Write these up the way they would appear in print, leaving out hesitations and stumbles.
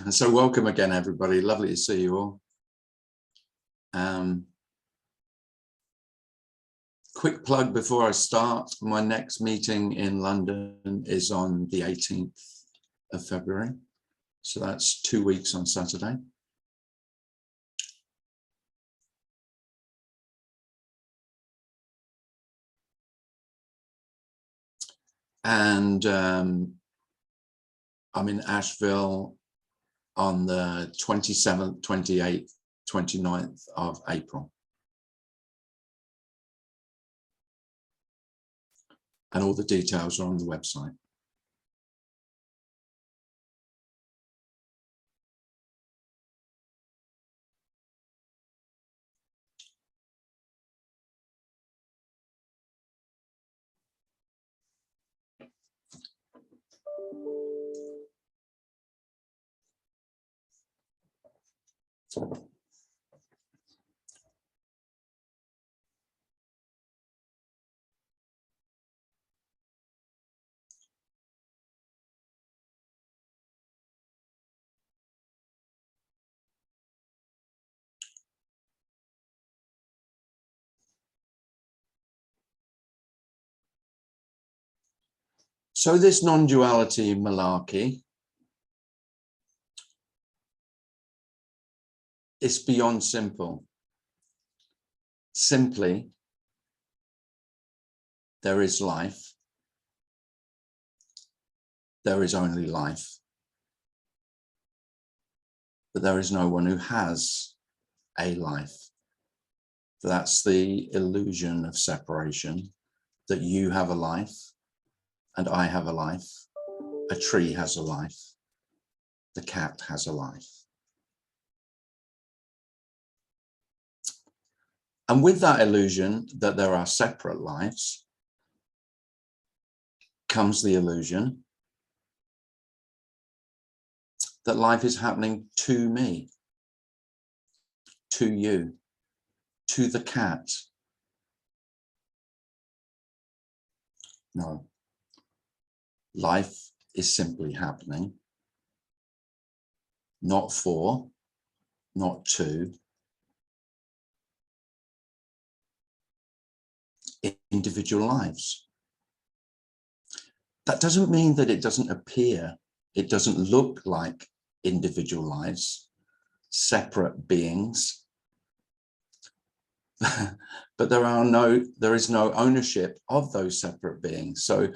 So welcome again, everybody. Lovely to see you all. Quick plug before I start. My next meeting in London is on the 18th of February. So that's 2 weeks on Saturday. And I'm in Asheville on the 27th, 28th, 29th of April. And all the details are on the website. So this non-duality malarkey is beyond simple. Simply, there is life. There is only life. But there is no one who has a life. That's the illusion of separation, that you have a life and I have a life. A tree has a life. The cat has a life. And with that illusion that there are separate lives comes the illusion that life is happening to me, to you, to the cat. No, life is simply happening, not for, not to, individual lives. That doesn't mean that it doesn't appear, it doesn't look like individual lives, separate beings, but there is no ownership of those separate beings. So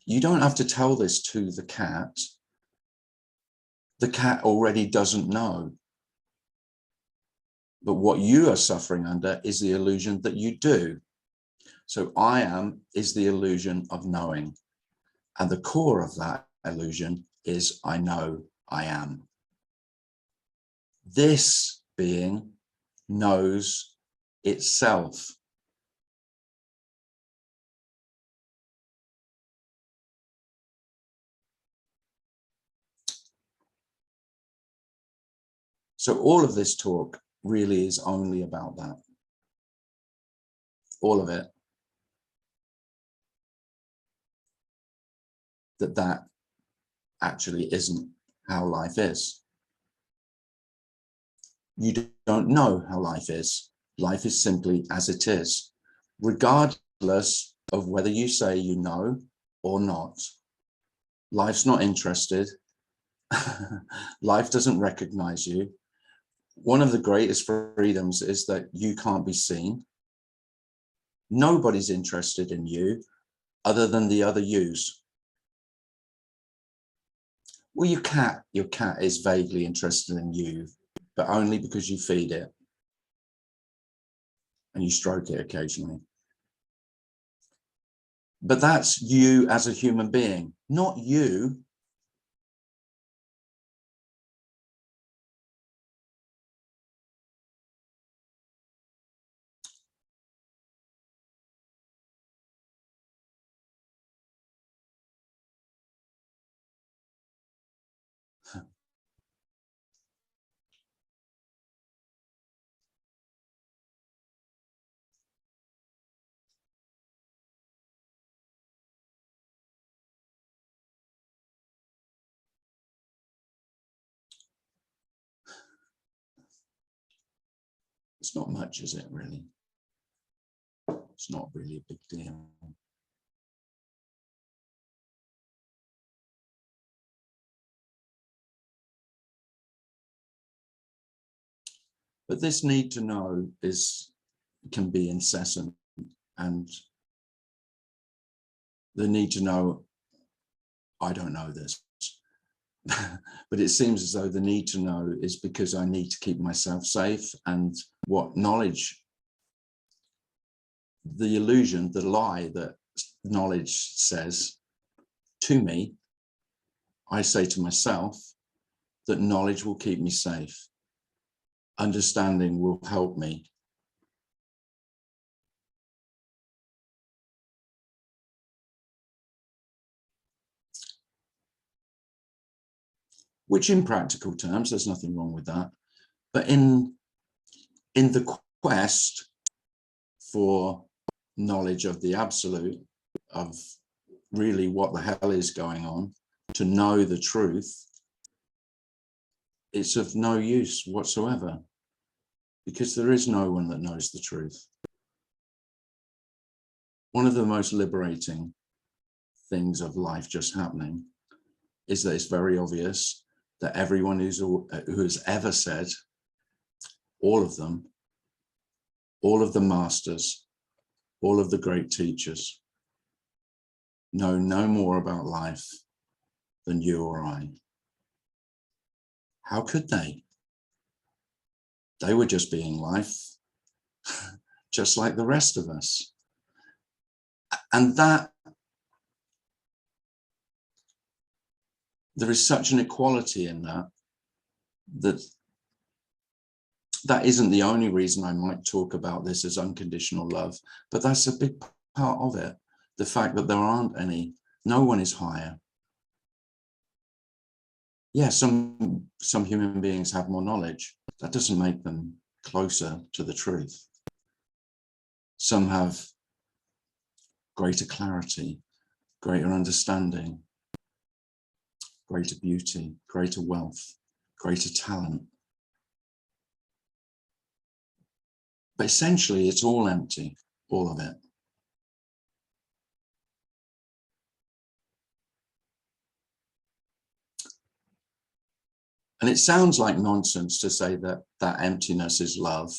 you don't have to tell this to the cat. The cat already doesn't know. But what you are suffering under is the illusion that you do. So I am is the illusion of knowing. And the core of that illusion is I know I am. This being knows itself. So all of this talk really is only about that. All of it. That actually isn't how life is. You don't know how life is. Life is simply as it is, regardless of whether you say you know or not. Life's not interested. Life doesn't recognize you. One of the greatest freedoms is that you can't be seen. Nobody's interested in you other than the other yous. Well, your cat is vaguely interested in you, but only because you feed it and you stroke it occasionally. But that's you as a human being, not you. It's not much, is it, really? It's not really a big deal. But this need to know can be incessant, and the need to know, I don't know this, but it seems as though the need to know is because I need to keep myself safe. And what knowledge, the illusion, the lie that knowledge says to me, I say to myself that knowledge will keep me safe. Understanding will help me. Which in practical terms, there's nothing wrong with that. But in the quest for knowledge of the absolute, of really what the hell is going on, to know the truth, it's of no use whatsoever, because there is no one that knows the truth. One of the most liberating things of life just happening is that it's very obvious that everyone who has ever said, all of them, all of the masters, all of the great teachers, know no more about life than you or I. How could they? They were just being life, just like the rest of us. And that there is such an equality in that isn't the only reason I might talk about this as unconditional love, but that's a big part of it. The fact that there aren't any, no one is higher. Yeah, some human beings have more knowledge. That doesn't make them closer to the truth. Some have greater clarity, greater understanding, greater beauty, greater wealth, greater talent. But essentially, it's all empty, all of it. And it sounds like nonsense to say that that emptiness is love,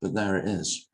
but there it is.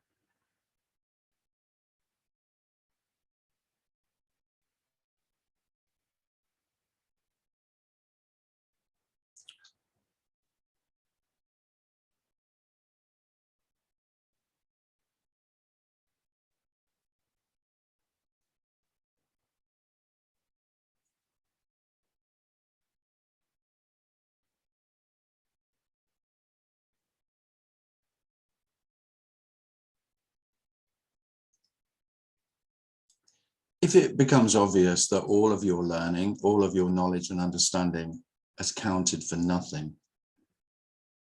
If it becomes obvious that all of your learning, all of your knowledge and understanding has counted for nothing,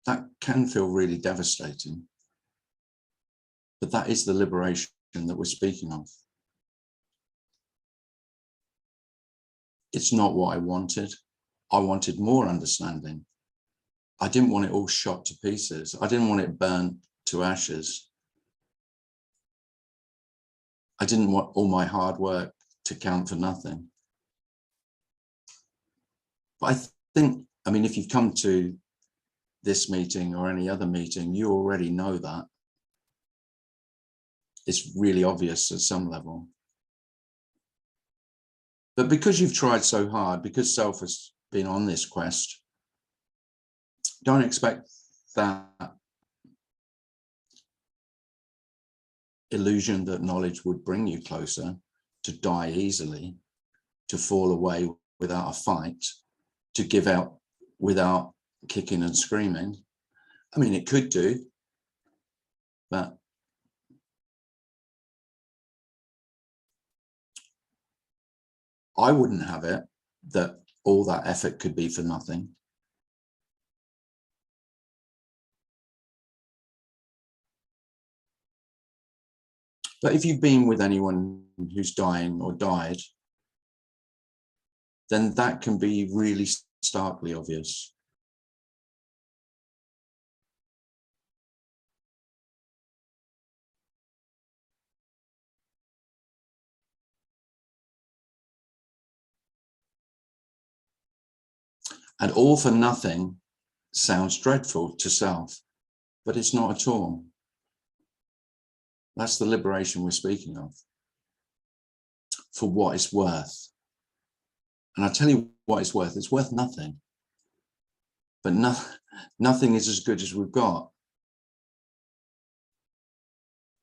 that can feel really devastating. But that is the liberation that we're speaking of. It's not what I wanted. I wanted more understanding. I didn't want it all shot to pieces. I didn't want it burnt to ashes. I didn't want all my hard work to count for nothing. But I think, I mean, if you've come to this meeting or any other meeting, you already know that. It's really obvious at some level. But because you've tried so hard, because self has been on this quest, don't expect that illusion that knowledge would bring you closer to die easily, to fall away without a fight, to give out without kicking and screaming. I mean, it could do, but I wouldn't have it that all that effort could be for nothing. But if you've been with anyone who's dying or died, then that can be really starkly obvious. And all for nothing sounds dreadful to self, but it's not at all. That's the liberation we're speaking of, for what it's worth. And I'll tell you what it's worth nothing. But nothing is as good as we've got.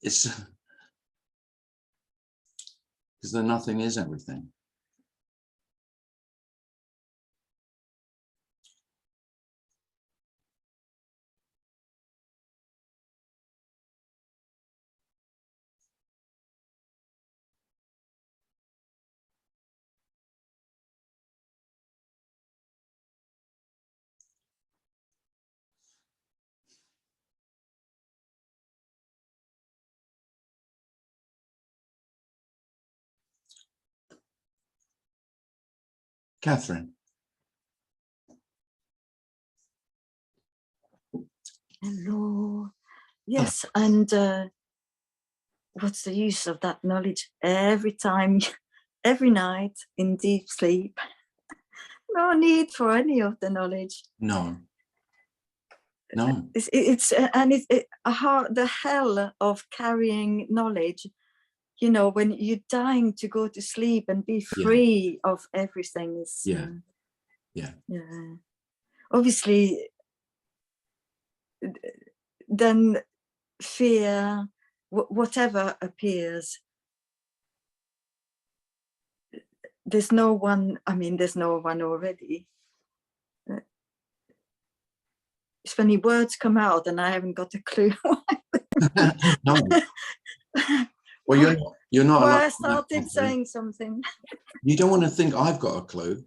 It's because the nothing is everything. Catherine. Hello. Yes, and what's the use of that knowledge every time, every night in deep sleep? No need for any of the knowledge. No. It's the hell of carrying knowledge. You know, when you're dying to go to sleep and be free of everything. Yeah. Obviously, then fear, whatever appears, there's no one. I mean, there's no one already. It's funny, words come out and I haven't got a clue. No. Well, you're not. Well, I started saying something. You don't want to think I've got a clue.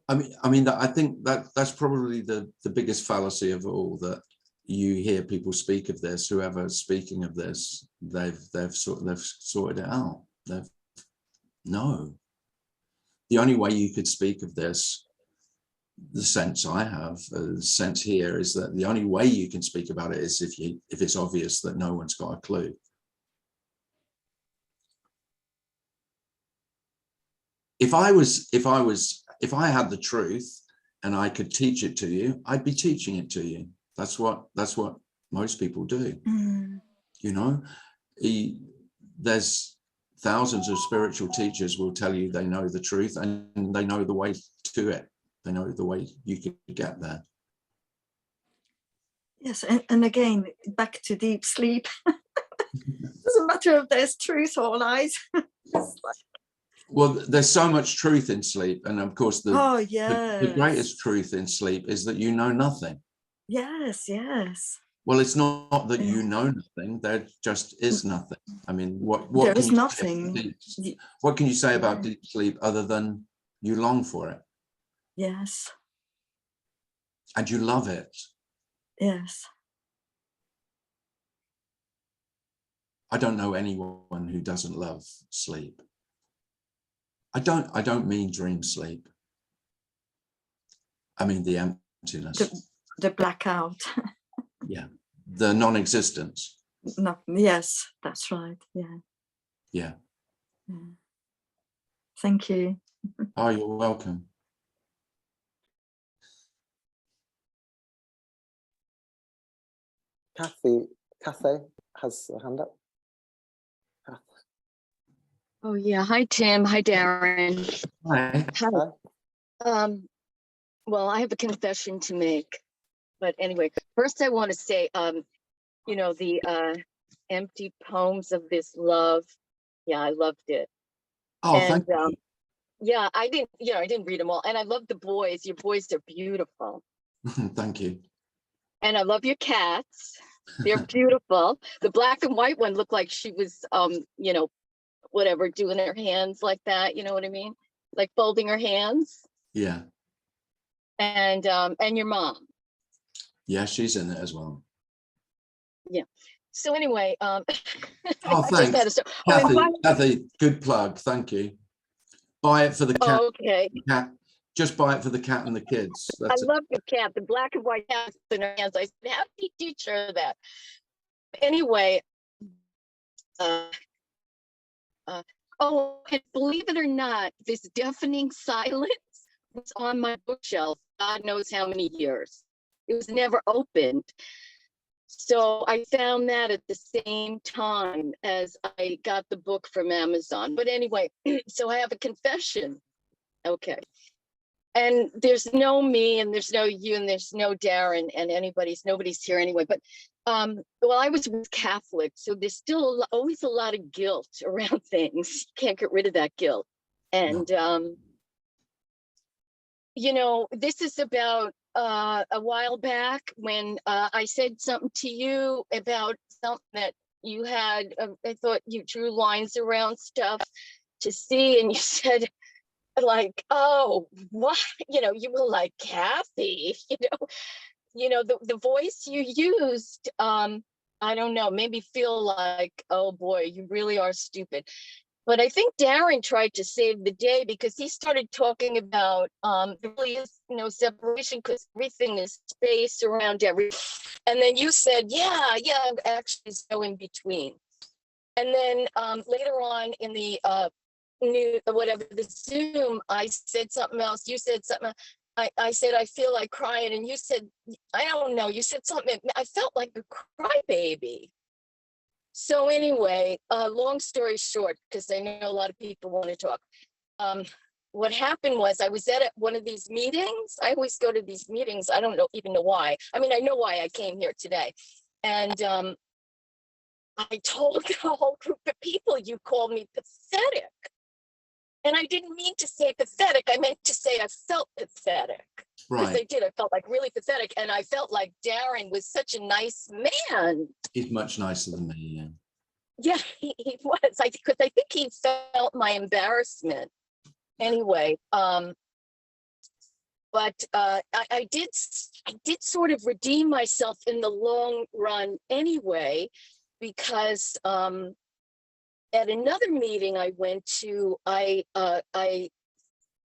I mean, I think that's probably the biggest fallacy of all, that you hear people speak of this. Whoever's speaking of this, they've sorted it out. No. The only way you could speak of this, the sense I have, the sense here, is that the only way you can speak about it is if it's obvious that no one's got a clue. If I had the truth and I could teach it to you, I'd be teaching it to you. That's what most people do. You know, there's thousands of spiritual teachers will tell you they know the truth and they know the way to it. They know the way you can get there. Yes, and again, back to deep sleep. Doesn't matter if there's truth or lies. Well, there's so much truth in sleep, and of course the greatest truth in sleep is that you know nothing. Yes. Well, it's not that you know nothing, there just is nothing. I mean, what there can is you nothing. What can you say about deep sleep other than you long for it? Yes. And you love it. Yes. I don't know anyone who doesn't love sleep. I don't mean dream sleep. I mean the emptiness. The blackout. Yeah. The non-existence. No, yes, that's right. Yeah. Thank you. Oh, you're welcome. Kathy has a hand up. Oh yeah, hi Tim, hi Darren. Hi. Hi. Well, I have a confession to make, but anyway, first I want to say, you know, the empty poems of this love. Yeah, I loved it. Oh, thank you. Yeah, I didn't read them all, and I love the boys. Your boys are beautiful. Thank you. And I love your cats. They're beautiful. The black and white one looked like she was, you know, whatever, doing her hands like that. You know what I mean? Like folding her hands. Yeah. And your mom. Yeah, she's in it as well. Yeah. So anyway, oh, thanks. Kathy, good plug. Thank you. Buy it for the cat. Okay. Cat. Just buy it for the cat and the kids. That's love the cat, the black and white cat in her hands. I said, how do you teach her that? Anyway, oh, and believe it or not, this deafening silence was on my bookshelf, God knows how many years. It was never opened. So I found that at the same time as I got the book from Amazon. But anyway, so I have a confession. Okay. And there's no me and there's no you and there's no Darren and nobody's here anyway. But well, I was with Catholic, so there's still always a lot of guilt around things. You can't get rid of that guilt. And you know, this is about a while back when I said something to you about something that you had, I thought you drew lines around stuff to see, and you said like, oh, what, you know, you were like, Kathy, you know, the voice you used, I don't know, made me feel like, oh boy, you really are stupid. But I think Darren tried to save the day because he started talking about there really is no separation because everything is space around everything. And then you said, yeah, actually there's no in between. And then later on in the the Zoom, I said something else. You said something. I said, I feel like crying. And you said, I don't know, you said something. I felt like a crybaby. So anyway, long story short, because I know a lot of people want to talk. What happened was I was at one of these meetings. I always go to these meetings. I don't even know why. I mean, I know why I came here today. And I told the whole group of people, you called me pathetic. And I didn't mean to say pathetic. I meant to say I felt pathetic. Because I did. I felt like really pathetic. And I felt like Darren was such a nice man. He's much nicer than me, yeah. Yeah, he was. Because I think he felt my embarrassment. Anyway, but I did sort of redeem myself in the long run anyway, because at another meeting I went to, I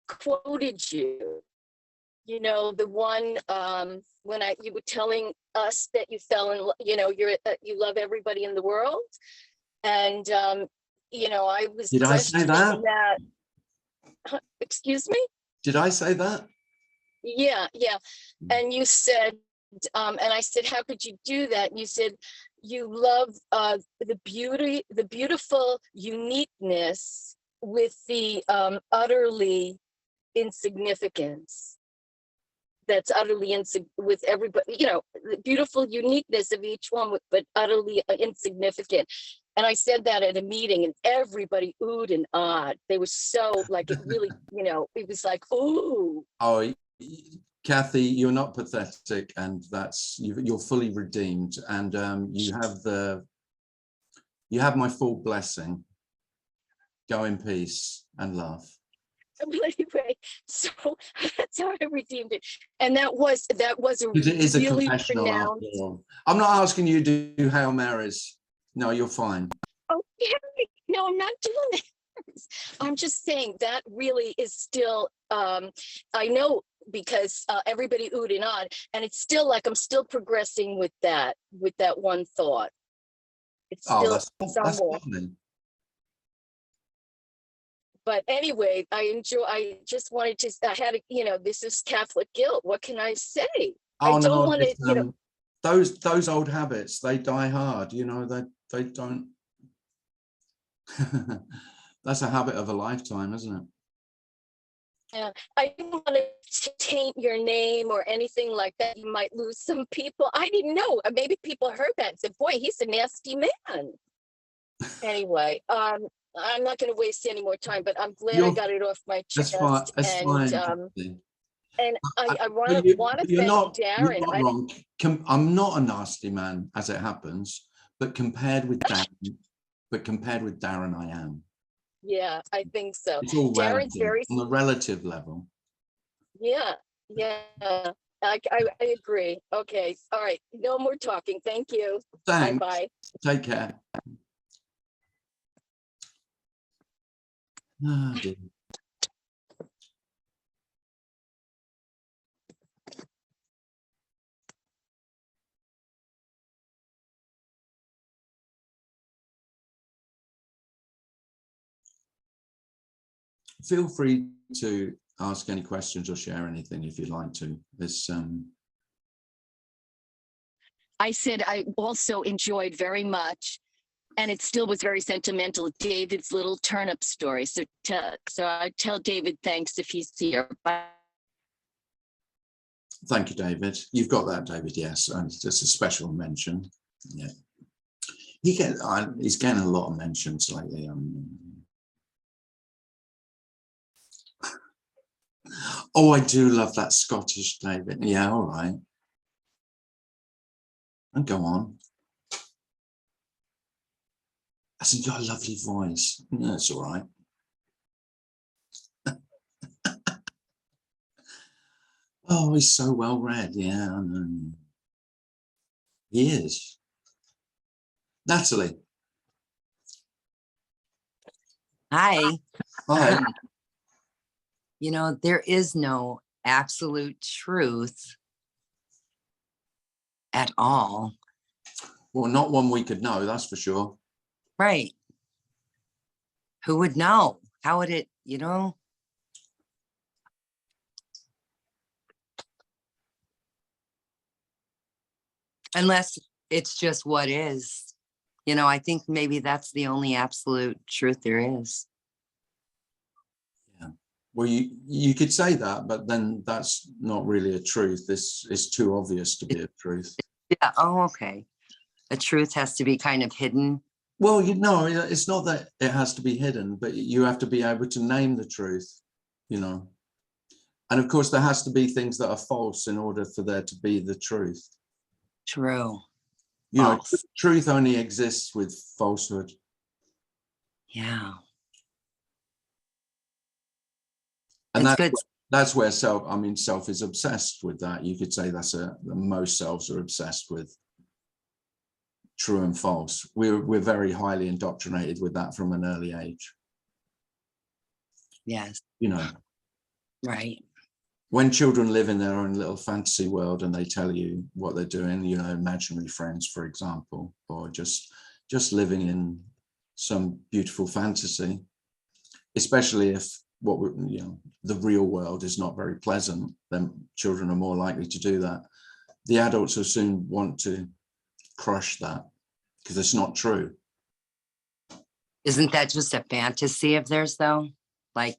quoted you. You know, the one when you were telling us that you fell in, you know, you love everybody in the world, and you know, I was. Did I say that? Excuse me? Did I say that? Yeah. And you said, and I said, how could you do that? And you said, you love the beautiful uniqueness with the utterly insignificance. That's utterly with everybody, you know, the beautiful uniqueness of each one, but utterly insignificant. And I said that at a meeting and everybody oohed and ahed. They were so like, it really, you know, it was like, ooh. Oh, Kathy, you're not pathetic, and you're fully redeemed, and you have my full blessing. Go in peace and love. Anyway, so that's how I redeemed it. And that was a It is a really confessional pronounced. after all. I'm not asking you to do Hail Marys. No, you're fine. Oh, yeah, no, I'm not doing that. I'm just saying that really is still, I know, because everybody oohed and ahed, and it's still like I'm still progressing with that one thought. It's still that's somewhere. lovely. But anyway, I just wanted to, I had, you know, this is Catholic guilt. What can I say? Oh, I don't want to, you know. Those old habits, they die hard, you know, they don't. That's a habit of a lifetime, isn't it? Yeah, I didn't want to taint your name or anything like that. You might lose some people. I didn't know. Maybe people heard that and said, boy, he's a nasty man. Anyway, I'm not going to waste any more time, but I'm glad I got it off my chest. That's fine. And I want to thank Darren. You're not wrong. I'm not a nasty man, as it happens, but compared with Darren, I am. Yeah, I think so. It's all Darren's relative, on a relative level. Yeah. I agree. Okay. All right. No more talking. Thank you. Thanks. Bye. Take care. Oh, dear. Feel free to ask any questions or share anything if you'd like to. This I said I also enjoyed very much, and it still was very sentimental, David's little turnip story. So I tell David thanks if he's here. Bye. Thank you, David. You've got that, David. Yes, and it's just a special mention. Yeah, he's getting a lot of mentions lately. Oh, I do love that Scottish David. Yeah, all right. And go on. I said, you've got a lovely voice. No, it's all right. Oh, he's so well read. Yeah, I know. He is. Natalie. Hi. Hi. You know, there is no absolute truth at all. Well, not one we could know, that's for sure. Right. Who would know? How would it, you know? Unless it's just what is. You know, I think maybe that's the only absolute truth there is. Yeah. Well, you could say that, but then that's not really a truth. This is too obvious to be a truth. Yeah. Oh, okay. A truth has to be kind of hidden. Well, you know, it's not that it has to be hidden, but you have to be able to name the truth, you know. And of course, there has to be things that are false in order for there to be the truth. True. You know, False. truth only exists with falsehood. Yeah. And It's good. that's where self is obsessed with that. You could say most selves are obsessed with true and false. We're very highly indoctrinated with that from an early age. Yes. You know, Right. when children live in their own little fantasy world and they tell you what they're doing, you know, imaginary friends, for example, or just living in some beautiful fantasy, especially if the real world is not very pleasant, then children are more likely to do that. The adults will soon want to crush that because it's not true. Isn't that just a fantasy of theirs, though? Like,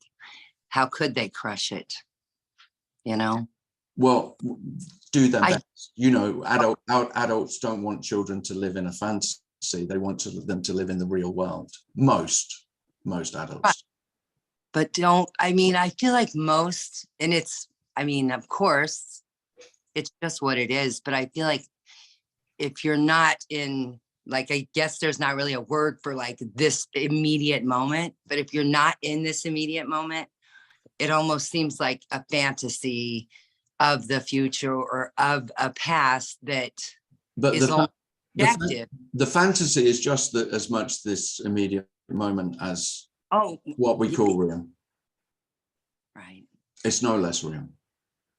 how could they crush it? You know? Well, do their best. You know, adults don't want children to live in a fantasy. They want them to live in the real world. Most adults. But I feel like most, and of course, it's just what it is. But I feel like if you're not in, like, I guess there's not really a word for like this immediate moment, but if you're not in this immediate moment, it almost seems like a fantasy of the future or of a past that is objective. The fantasy is just as much this immediate moment as what we call real. Right. It's no less real.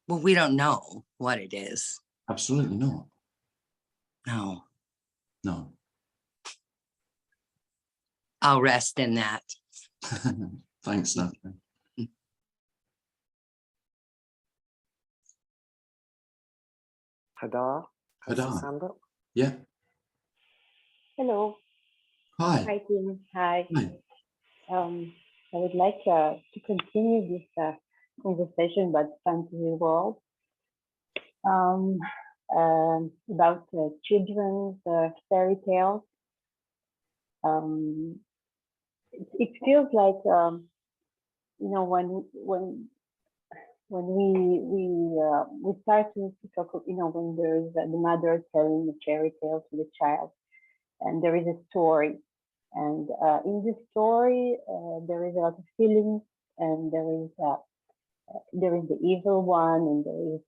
Well, we don't know what it is. Absolutely not. No. I'll rest in that. Thanks, Natalie. Hadar has his Hadar. hand up. Yeah. Hello. Hi. Hi, team. Hi. Hi. I would like to continue this conversation about fantasy world, about children's fairy tales. It feels like when we start to talk, when there is the mother telling a fairy tale to the child, and there is a story. And in this story, there is a lot of feelings, and there is the evil one, and there is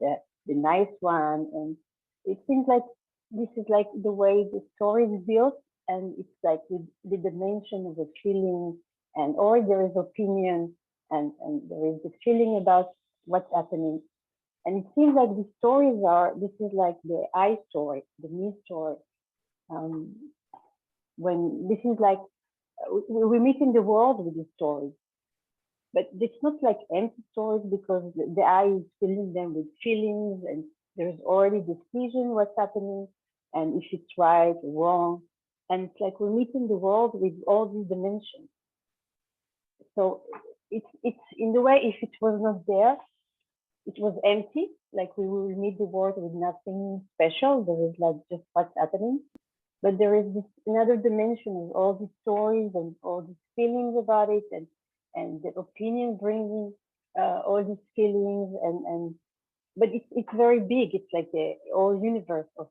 the nice one, and it seems like this is like the way the story is built, and it's like with the dimension of the feeling, or there is opinion, and there is the feeling about what's happening, and it seems like the stories this is like the I story, the me story. When this is like we meet in the world with the story, but it's not like empty stories because the eye is filling them with feelings, and there's already decision what's happening and if it's right or wrong. And it's like we're meeting the world with all these dimensions. So it's in the way, if it was not there, it was empty. Like we will meet the world with nothing special. There is like just what's happening. But there is this another dimension of all these stories and all these feelings about it, and the opinion bringing all these feelings, and but it's very big. It's like the whole universe of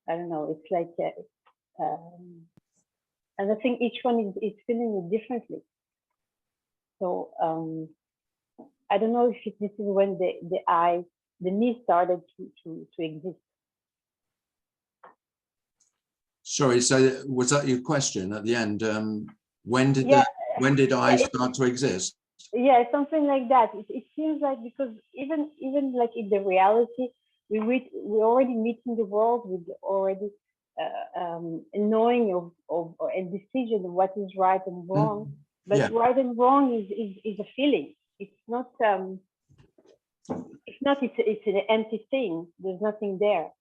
I don't know. It's like and I think each one is feeling it differently. So I don't know if this is when the me started to exist. Sorry, so was that your question at the end? When did Yeah, when did I yeah, start to exist? yeah, something like that. It seems like, because even like in the reality, we already meet in the world with already knowing of and decision of what is right and wrong. But Yeah, right and wrong is a feeling. It's not it's an empty thing. There's nothing there.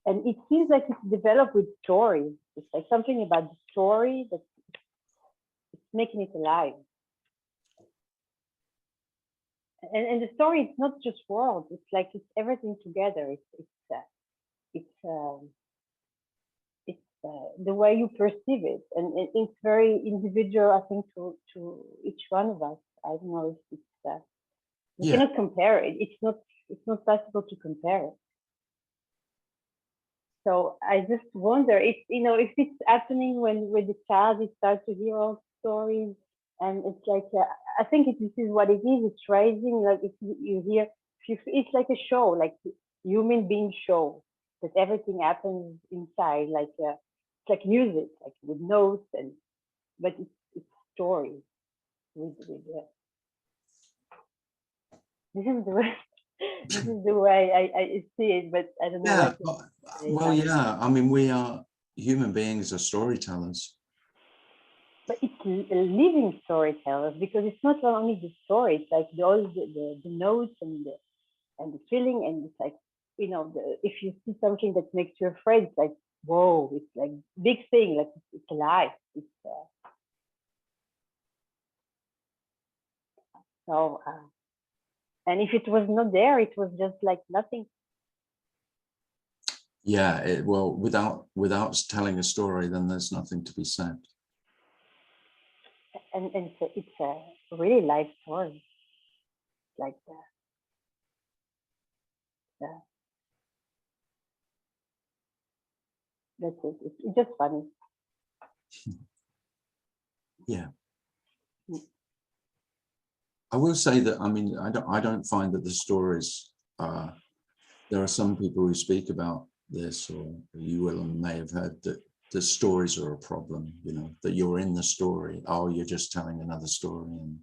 And it seems like it's developed with stories. It's like something about the story that it's making it alive. And the story is not just words. It's like it's everything together. It's the way you perceive it, and it's very individual. I think to each one of us. I don't know if it's you yeah, cannot compare it. It's not possible to compare it. So I just wonder if if it's happening when the child starts to hear all stories, and it's like I think this is what it is. It's raising, like if you hear, it's like a show, like human being show, that everything happens inside, like it's like music, like with notes, but it's story with this is the way this is the way I see it, but I don't know yeah. what to say Well, about it. yeah. I mean, we are human beings are storytellers. But it's living storytellers, because it's not only the story, it's like all the notes and the feeling, and it's like if you see something that makes you afraid, it's like whoa, it's like big thing, like it's alive. It's so and if it was not there, it was just like nothing. Yeah. Well, without telling a story, then there's nothing to be said. And it's a really life story, like that's it. It's just funny. Yeah. Mm. I will say that, I mean, I don't find that the stories, there are some people who speak about this, or you will and may have heard that the stories are a problem, that you're in the story. Oh, you're just telling another story, and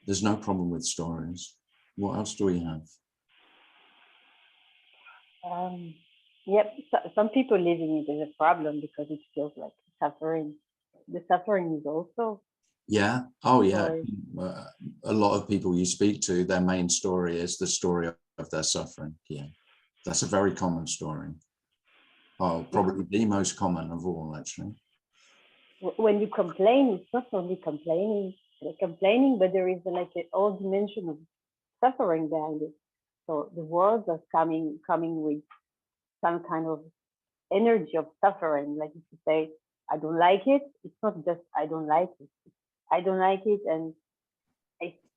there's no problem with stories. What else do we have? Yep, some people living it is a problem because it feels like suffering. The suffering is also Yeah. Oh, yeah. story. A lot of people you speak to, their main story is the story of their suffering. Yeah. That's a very common story. Oh, probably the most common of all, actually. When you complain, it's not only complaining, but there is like a whole dimension of suffering behind it. So the words are coming with some kind of energy of suffering. Like if you say, I don't like it, it's not just I don't like it. I don't like it, and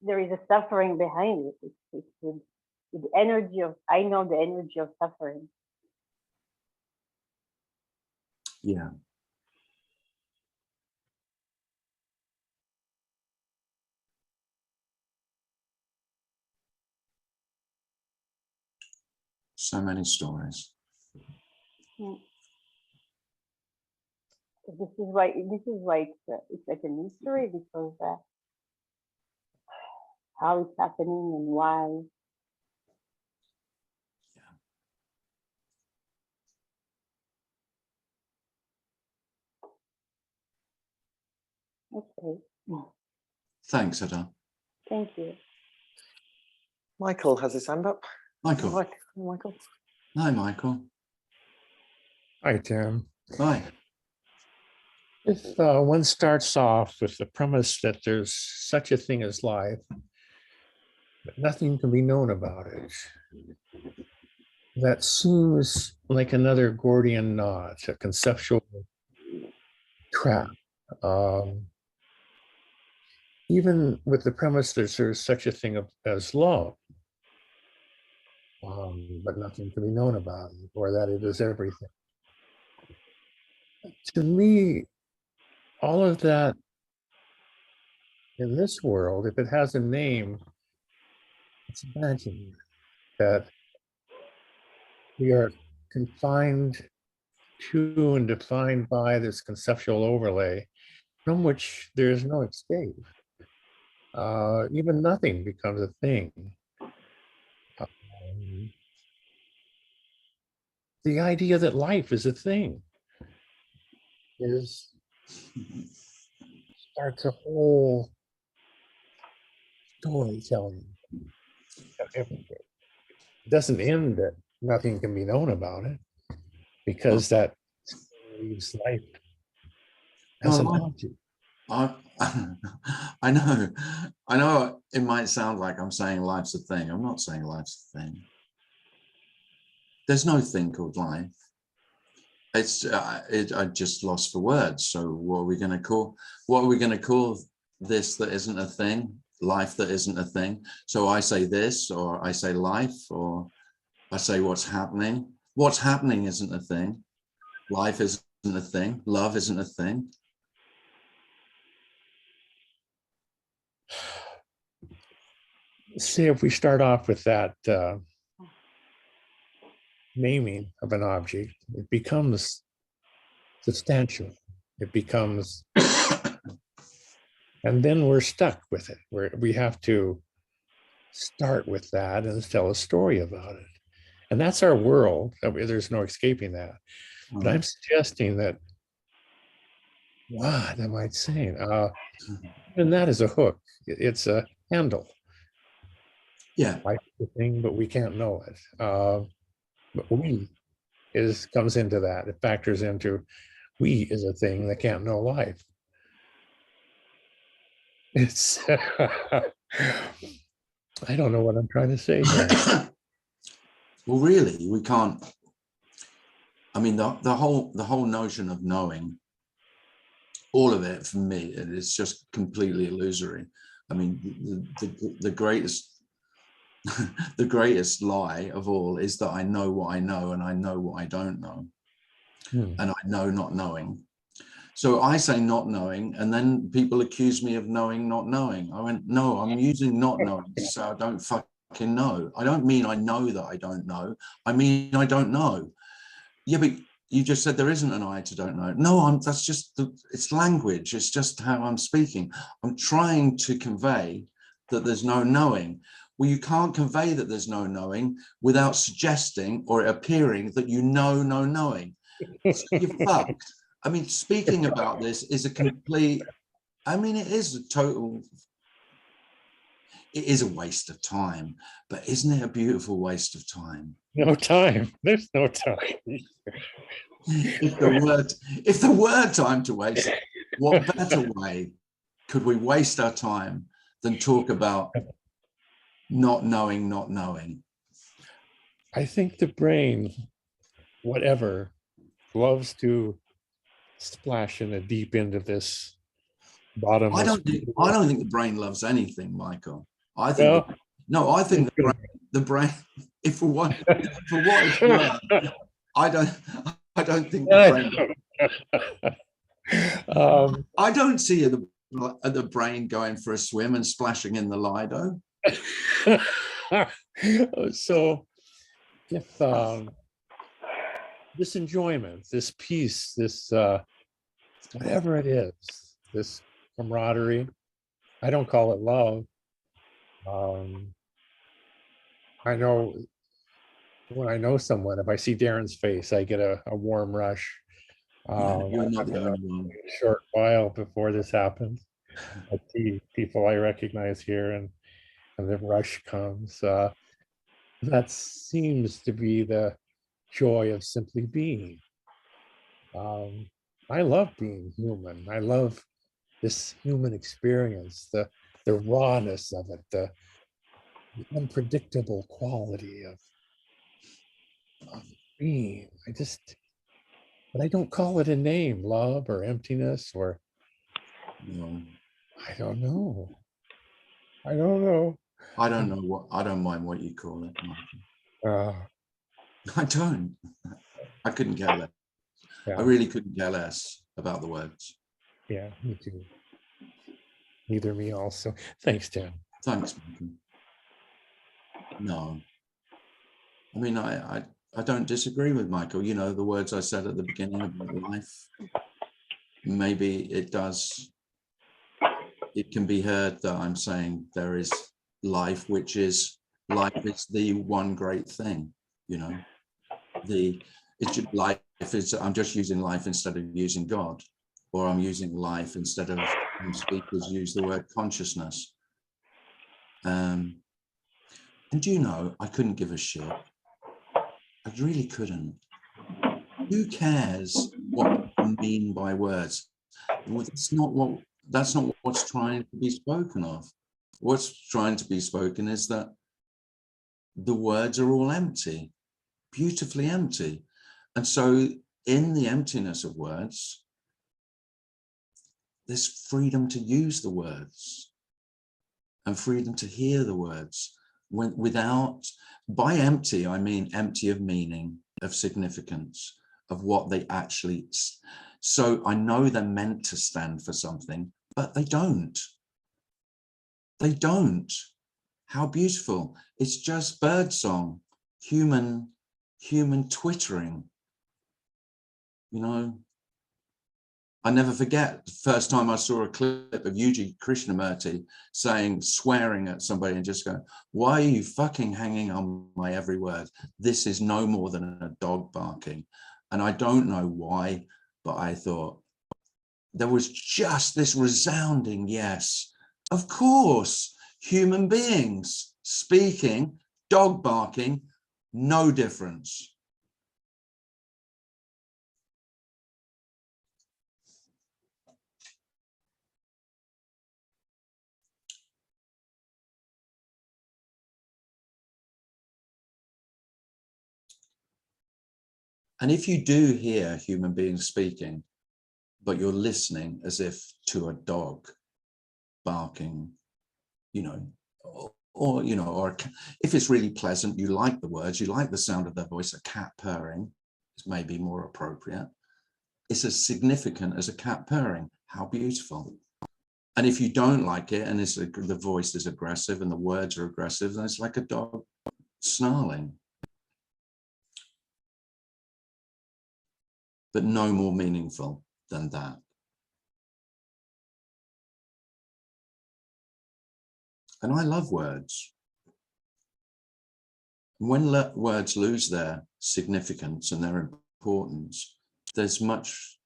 there is a suffering behind it. It's with the energy of, I know the energy of suffering. Yeah. So many stories. Mm. This is why it's like a mystery, because how it's happening and why. Okay. Thanks, Ada. Thank you. Michael has his hand up. Michael. Michael. Hi, Michael. Hi, Tim. Hi. If one starts off with the premise that there's such a thing as life, but nothing can be known about it, that seems like another Gordian knot, a conceptual trap. Even with the premise that there's such a thing as love, but nothing can be known about it, or that it is everything. To me, all of that in this world, if it has a name, it's imaginary that we are confined to and defined by this conceptual overlay from which there is no escape. Even nothing becomes a thing. The idea that life is a thing starts a whole storytelling. It doesn't end that nothing can be known about it, because that leaves life as an object. I know it might sound like I'm saying life's a thing. I'm not saying life's a thing. There's no thing called life. It's I just lost for words. So what are we going to call this that isn't a thing? Life that isn't a thing. So I say this, or I say life, or I say what's happening. What's happening isn't a thing. Life isn't a thing. Love isn't a thing. See, if we start off with that naming of an object, it becomes substantial. It becomes, and then we're stuck with it. We have to start with that and tell a story about it. And that's our world. There's no escaping that. But I'm suggesting that, what am I saying? And that is a hook. It's a handle. Yeah. Life is a thing, but we can't know it. But we comes into that. It factors into we is a thing that can't know life. It's I don't know what I'm trying to say here. Well, really, we can't. I mean, the whole notion of knowing, all of it for me, it is just completely illusory. I mean, the greatest the greatest lie of all is that I know what I know and I know what I don't know. And I know not knowing. So I say not knowing, and then people accuse me of knowing not knowing. I went, no, I'm using not knowing to say I don't fucking know. I don't mean I know that I don't know. I mean I don't know. Yeah, but you just said there isn't an I to don't know. No, that's just it's language. It's just how I'm speaking. I'm trying to convey that there's no knowing. Well, you can't convey that there's no knowing without suggesting or it appearing that you know no knowing. So you're fucked. I mean, speaking about this is a complete, I mean, it is a waste of time, but isn't it a beautiful waste of time? No time. There's no time. If there were time to waste, what better way could we waste our time than talk about not knowing, not knowing? I think the brain, whatever, loves to splash in the deep end of this bottomless. I don't think the brain loves anything, Michael. I think I think the brain, if for what it's worth, I don't think the brain. I don't see the brain going for a swim and splashing in the Lido. So if this enjoyment, this peace, this whatever it is, this camaraderie, I don't call it love. I know when I know someone, if I see Darren's face, I get a warm rush. You're I not the had only one. a short while before this happened. I see people I recognize here, and the rush comes. That seems to be the joy of simply being. I love being human. I love this human experience, the rawness of it, the unpredictable quality of being. But I don't call it a name, love or emptiness, or No, I don't know. I don't know. I don't know what, I don't mind what you call it, Michael. Uh, I don't. I couldn't care less. I yeah, really couldn't care less about the words. yeah, me too. Neither me also. Thanks, Dan. Thanks, Michael. No, I mean, I don't disagree with Michael. You know, the words I said at the beginning about life, maybe it can be heard that I'm saying there is life, which is life is the one great thing, you know, it's just life is, I'm just using life instead of using God, or I'm using life instead of, speakers use the word consciousness. And you know, I couldn't give a shit. I really couldn't. Who cares what people mean by words? Well, that's not what's trying to be spoken of. What's trying to be spoken is that the words are all empty, beautifully empty. And so in the emptiness of words, there's freedom to use the words and freedom to hear the words without, by empty, I mean empty of meaning, of significance, of what they actually, so I know they're meant to stand for something, but they don't. They don't. How beautiful. It's just birdsong, human twittering. You know, I never forget the first time I saw a clip of Yuji Krishnamurti swearing at somebody and just going, why are you fucking hanging on my every word? This is no more than a dog barking. And I don't know why, but I thought there was just this resounding yes. Of course, human beings speaking, dog barking, no difference. And if you do hear human beings speaking, but you're listening as if to a dog barking, you know, or you know, or if it's really pleasant, you like the words, you like the sound of their voice, a cat purring is maybe more appropriate. It's as significant as a cat purring. How beautiful. And if you don't like it, and the voice is aggressive and the words are aggressive, then it's like a dog snarling. But no more meaningful than that. And I love words. When words lose their significance and their importance, there's much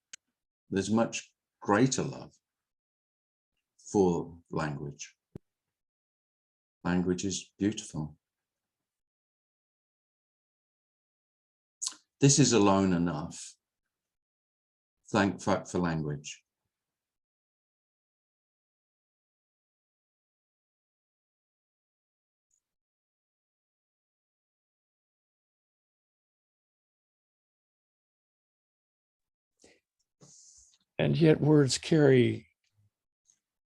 greater love for language. Language is beautiful. This is alone enough. Thank fuck for language. And yet words carry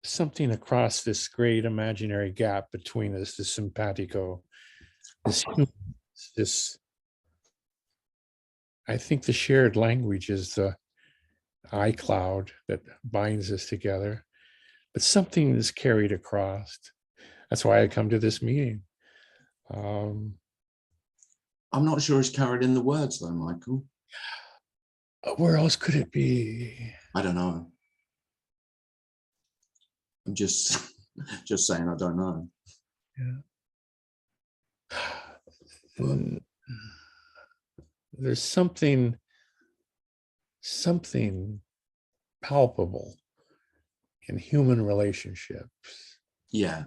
something across this great imaginary gap between us, this simpatico, this, I think the shared language is the iCloud that binds us together, but something is carried across. That's why I come to this meeting. I'm not sure it's carried in the words though, Michael. Where else could it be? I don't know. I'm just saying I don't know. Yeah. There's something something palpable in human relationships. Yeah,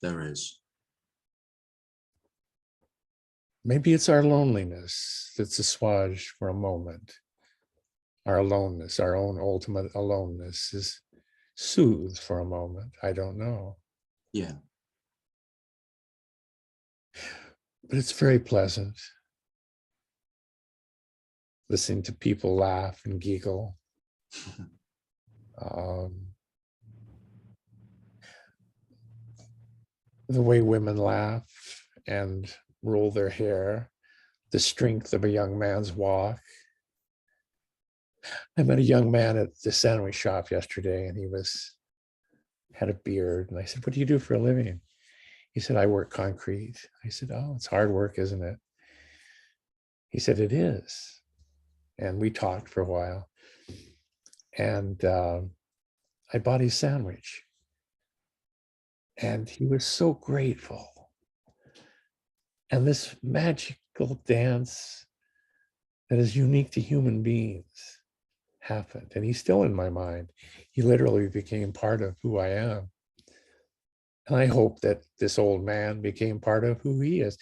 there is. Maybe it's our loneliness that's assuaged for a moment. Our aloneness, our own ultimate aloneness is soothed for a moment. I don't know. Yeah. But it's very pleasant listening to people laugh and giggle. The way women laugh and roll their hair, the strength of a young man's walk. I met a young man at the sandwich shop yesterday, and he had a beard. And I said, "What do you do for a living?" He said, "I work concrete." I said, "Oh, it's hard work, isn't it?" He said, "It is." And we talked for a while. And I bought his sandwich. And he was so grateful. And this magical dance that is unique to human beings happened. And he's still in my mind. He literally became part of who I am. And I hope that this old man became part of who he is.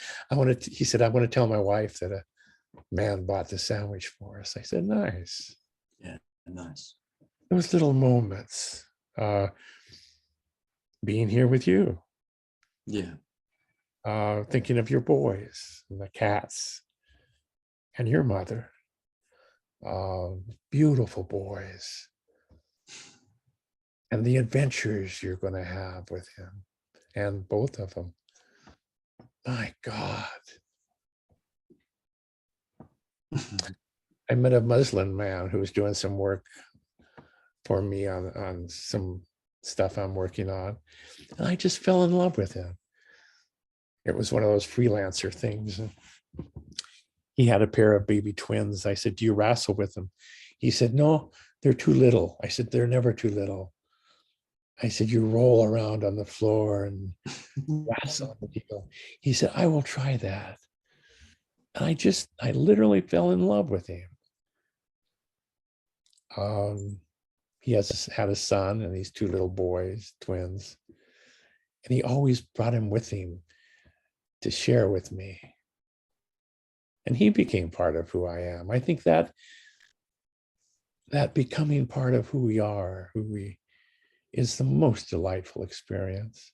He said, "I want to tell my wife that a man bought the sandwich for us." I said, "Nice." Yeah, nice. Those little moments, being here with you, Yeah. thinking of your boys and the cats and your mother, beautiful boys, and the adventures you're going to have with him and both of them. My God. I met a Muslim man who was doing some work for me on some stuff I'm working on. And I just fell in love with him. It was one of those freelancer things. He had a pair of baby twins. I said, "Do you wrestle with them?" He said, "No, they're too little." I said, "They're never too little." I said, "You roll around on the floor and wrestle with people." He said, "I will try that." And I literally fell in love with him. He had a son and these two little boys, twins. And he always brought him with him to share with me. And he became part of who I am. I think that becoming part of who we are, is the most delightful experience.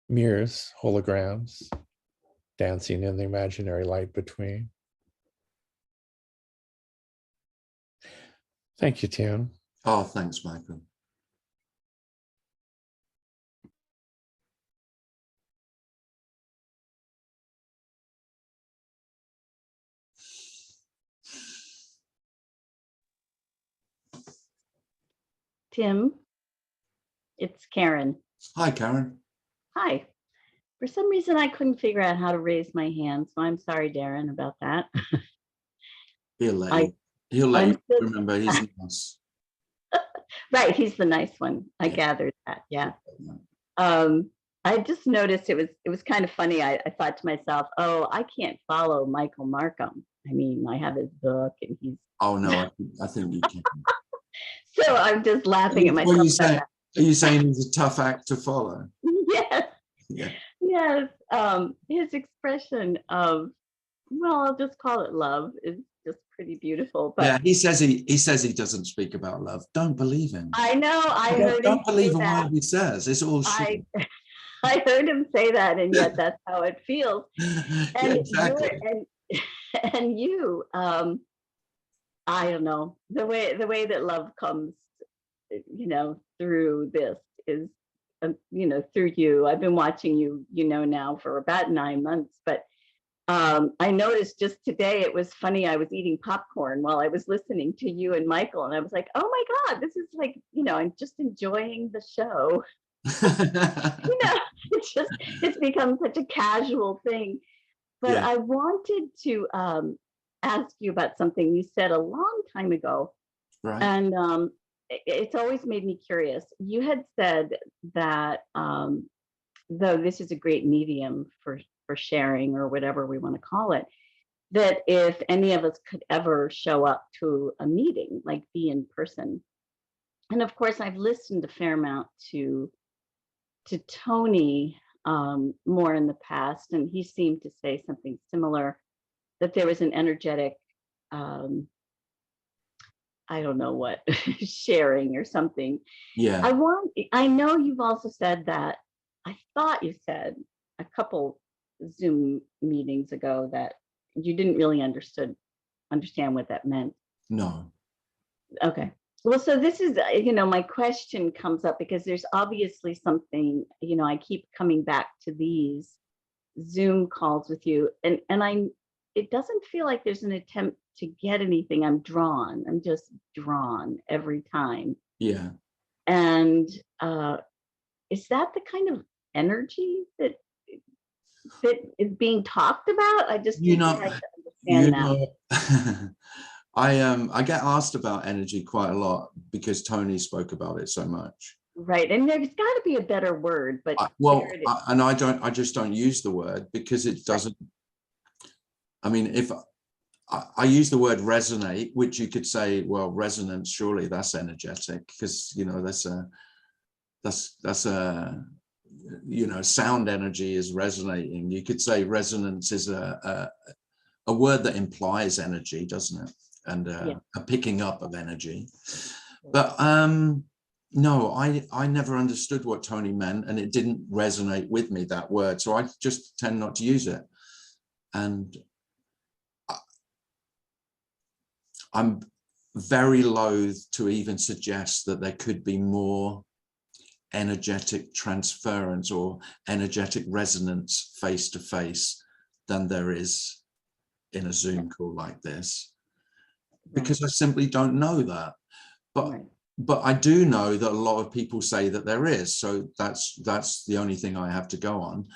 Mirrors, holograms, dancing in the imaginary light between. Thank you, Tim. Oh, thanks, Michael. Tim, it's Karen. Hi, Karen. Hi. For some reason, I couldn't figure out how to raise my hand, so I'm sorry, Darren, about that. He'll let you remember he's nice. Right, he's the nice one. I gathered that, yeah. I just noticed it was kind of funny. I thought to myself, oh, I can't follow Michael Markham. I mean, I have his book and he's... Oh, no, I think you can. So I'm just laughing at myself. Are you saying he's a tough act to follow? Yes. Yeah. Yes. His expression of, well, I'll just call it love, is just pretty beautiful. But yeah, he says he doesn't speak about love. Don't believe him. I know. Don't believe a word he says. It's all shit. I heard him say that, and yet that's how it feels. Yeah, And exactly. you, I don't know, the way that love comes, through this is, through you. I've been watching you, now for about 9 months, but I noticed just today, it was funny. I was eating popcorn while I was listening to you and Michael, and I was like, oh my God, this is like, I'm just enjoying the show. It's become such a casual thing. But Yeah. I wanted to ask you about something you said a long time ago. Right. And it's always made me curious. You had said that though this is a great medium for sharing, or whatever we want to call it, that if any of us could ever show up to a meeting, like be in person. And of course, I've listened a fair amount to Tony more in the past, and he seemed to say something similar, that there was an energetic, I don't know what, sharing or something. Yeah. I know you've also said that, I thought you said a couple Zoom meetings ago that you didn't really understand what that meant. No. Okay. Well, so this is, my question comes up because there's obviously something, I keep coming back to these Zoom calls with you, and it doesn't feel like there's an attempt to get anything. I'm just drawn every time. Yeah. And is that the kind of energy that is being talked about? I just didn't like to understand that. I get asked about energy quite a lot because Tony spoke about it so much. Right, and there's got to be a better word, but I just don't use the word because it doesn't. I mean, if I use the word resonate, which you could say, well, resonance, surely that's energetic, because that's a sound energy is resonating. You could say resonance is a word that implies energy, doesn't it? And a picking up of energy. But no, I never understood what Tony meant, and it didn't resonate with me, that word. So I just tend not to use it. And I'm very loath to even suggest that there could be more energetic transference or energetic resonance face to face than there is in a Zoom call like this, because I simply don't know that. But I do know that a lot of people say that there is. So that's the only thing I have to go on.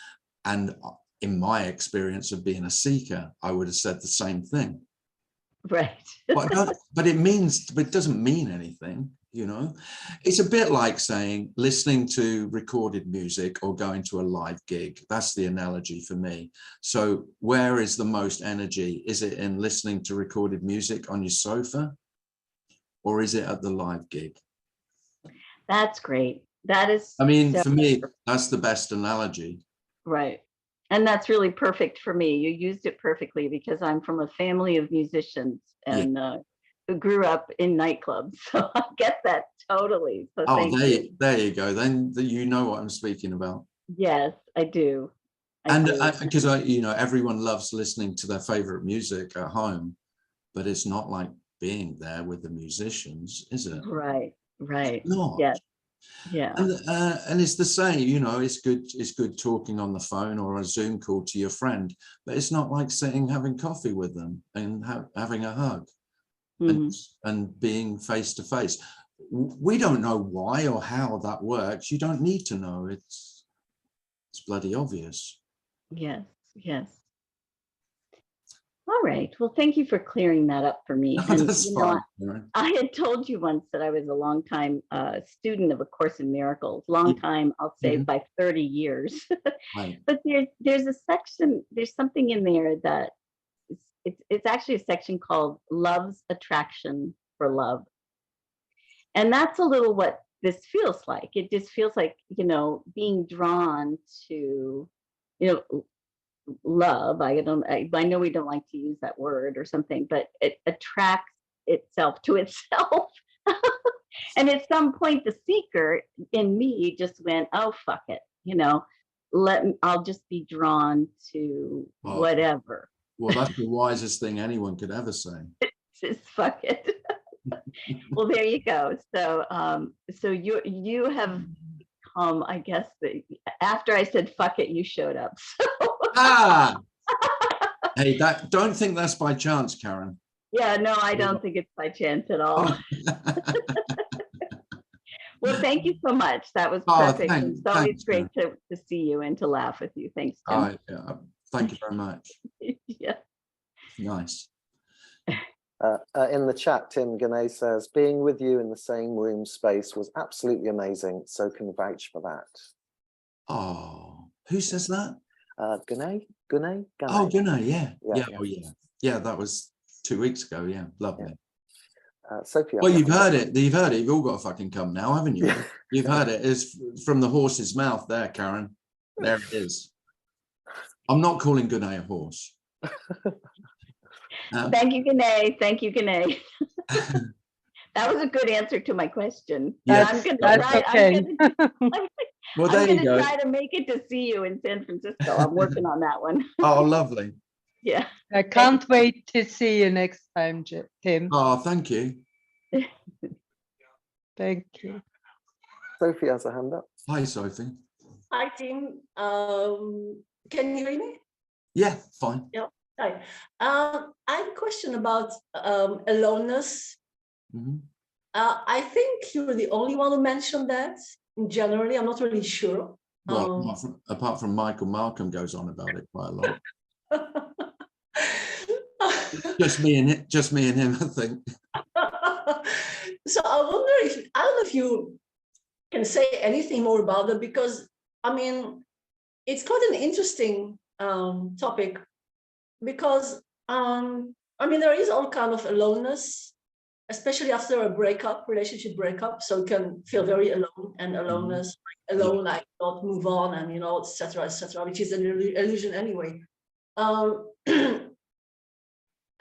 And in my experience of being a seeker, I would have said the same thing. Right. But it doesn't mean anything, It's a bit like saying listening to recorded music or going to a live gig. That's the analogy for me. So where is the most energy? Is it in listening to recorded music on your sofa? Or is it at the live gig? That's great. That is, I mean, for me, that's the best analogy. Right. And that's really perfect for me. You used it perfectly because I'm from a family of musicians and who grew up in nightclubs. So I get that totally. So there you go. Then you know what I'm speaking about. Yes, I do. Because everyone loves listening to their favorite music at home, but it's not like being there with the musicians, is it? Right. Not. Yes. Yeah. And it's the same, it's good talking on the phone or a Zoom call to your friend, but it's not like sitting having coffee with them and having a hug and being face to face. We don't know why or how that works. You don't need to know. It's bloody obvious. Yes. All right. Well, thank you for clearing that up for me. And That's fine. I had told you once that I was a long time student of A Course in Miracles. Long time, I'll say by 30 years. Right. But there's a section, there's something in there that it's actually a section called Love's Attraction for Love. And that's a little what this feels like. It just feels like, being drawn to, love. I know we don't like to use that word or something, but it attracts itself to itself. And at some point the seeker in me just went, oh, fuck it, I'll just be drawn to whatever. Well, that's the wisest thing anyone could ever say. Just fuck it. Well, there you go. So so you have come, I guess, after I said fuck it, you showed up. So. Hey, don't think that's by chance, Karen. Yeah, no, I don't think it's by chance at all. Well, thank you so much. That was perfect. It's always great to see you and to laugh with you. Thanks, Tim. Thank you very much. Yeah. Nice. In the chat, Tim Ganay says, being with you in the same room space was absolutely amazing. So can vouch for that. Oh, who says that? Ganay. Oh, Ganay, yeah. Oh, yeah. Yeah, that was 2 weeks ago. Yeah, lovely. Sophie. Well, you've heard it. You've heard it. You've all got to fucking come now, haven't you? You've heard it. It's from the horse's mouth there, Karen. There it is. I'm not calling Gunay a horse. Thank you, Gunay. Thank you, Gunay. That was a good answer to my question. Yes, I'm gonna try. well, there you go. Try to make it to see you in San Francisco. I'm working on that one. Oh, lovely. Yeah. I can't wait to see you next time, Tim. Oh, thank you. Thank you. Sophie has a hand up. Hi, Sophie. Hi, Tim. Can you hear me? Yeah, fine. Yeah. Hi. I have a question about aloneness. Mm-hmm. I think you're the only one who mentioned that. Generally, I'm not really sure. Well, apart from Michael Malcolm goes on about it quite a lot. just me and him, I think. So I wonder if, I don't know if you can say anything more about it, because I mean, it's quite an interesting topic, because I mean, there is all kind of aloneness, especially after a relationship breakup. So you can feel very alone, and aloneness, alone, like not move on, and you know, etc., which is an illusion anyway.